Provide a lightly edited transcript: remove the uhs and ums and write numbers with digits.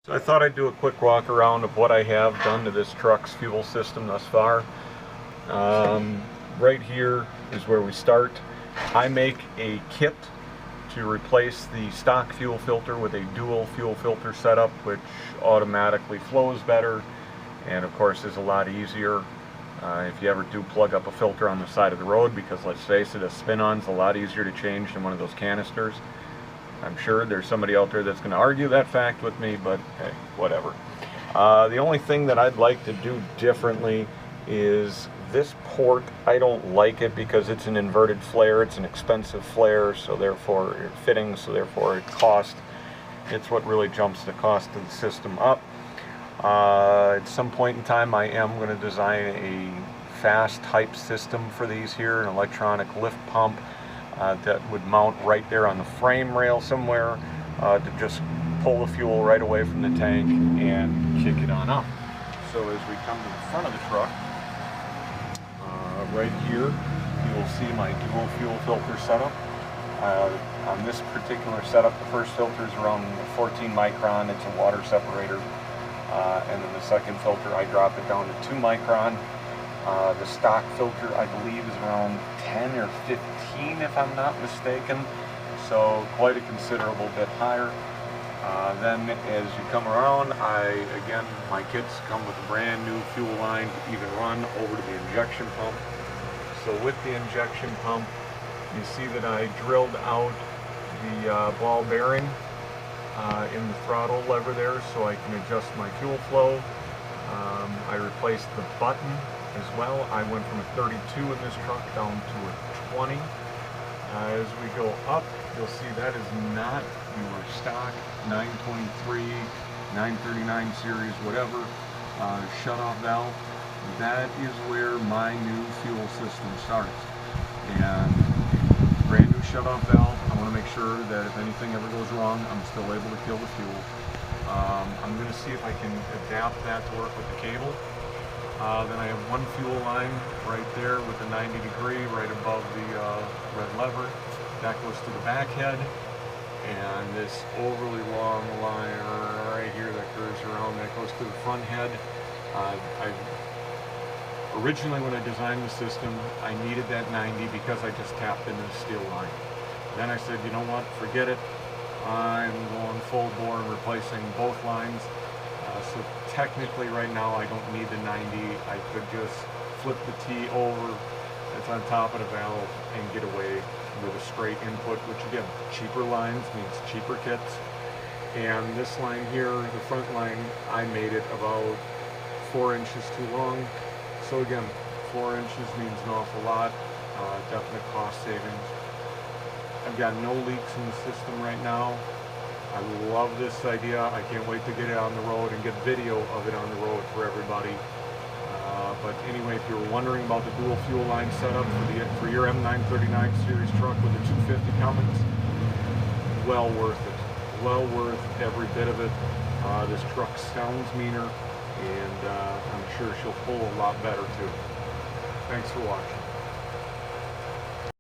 So I thought I'd do a quick walk around of what I have done to this truck's fuel system thus far. Right here is where we start. I make a kit to replace the stock fuel filter with a dual fuel filter setup, which automatically flows better and of course is a lot easier if you ever do plug up a filter on the side of the road, because let's face it, a spin-on's a lot easier to change than one of those canisters. I'm sure there's somebody out there that's going to argue that fact with me, but hey, whatever. The only thing that I'd like to do differently is this port. I don't like it because it's an inverted flare. It's an expensive flare, so therefore fitting, so therefore it costs. It's what really jumps the cost of the system up. At some point in time, I am going to design a fast type system for these here, an electronic lift pump. That would mount right there on the frame rail somewhere to just pull the fuel right away from the tank and kick it on up. So as we come to the front of the truck, right here you will see my dual fuel filter setup. On this particular setup, the first filter is around 14 micron. It's a water separator. And then the second filter, I drop it down to 2 micron. The stock filter, I believe, is around 10 or 15 if I'm not mistaken, so quite a considerable bit higher. Then as you come around, again, my kits come with a brand new fuel line to even run over to the injection pump. So with the injection pump, you see that I drilled out the ball bearing in the throttle lever there so I can adjust my fuel flow. I replaced the button as well. I went from a 32 in this truck down to a 20. As we go up, you'll see that is not your stock 923, 939 series, whatever, shutoff valve. That is where my new fuel system starts. And brand new shutoff valve. I want to make sure that if anything ever goes wrong, I'm still able to kill the fuel. I'm going to see if I can adapt that to work with the cable. Then I have one fuel line right there with the 90 degree right above the red lever. That goes to the back head. And this overly long line right here that curves around, that goes to the front head. Originally when I designed the system, I needed that 90 because I just tapped into the steel line. Then I said, you know what, forget it. I'm going full bore and replacing both lines. So technically right now I don't need the 90. I could just flip the T over that's on top of the valve and get away with a straight input, which again, cheaper lines means cheaper kits. And this line here, the front line, I made it about 4 inches too long. So again, 4 inches means an awful lot, definite cost savings. I've got no leaks in the system right now. I love this idea. I can't wait to get it on the road and get video of it on the road for everybody. But anyway, if you're wondering about the dual fuel line setup for your M939 series truck with the 250 Cummins, well worth it. Well worth every bit of it. This truck sounds meaner, and I'm sure she'll pull a lot better too. Thanks for watching.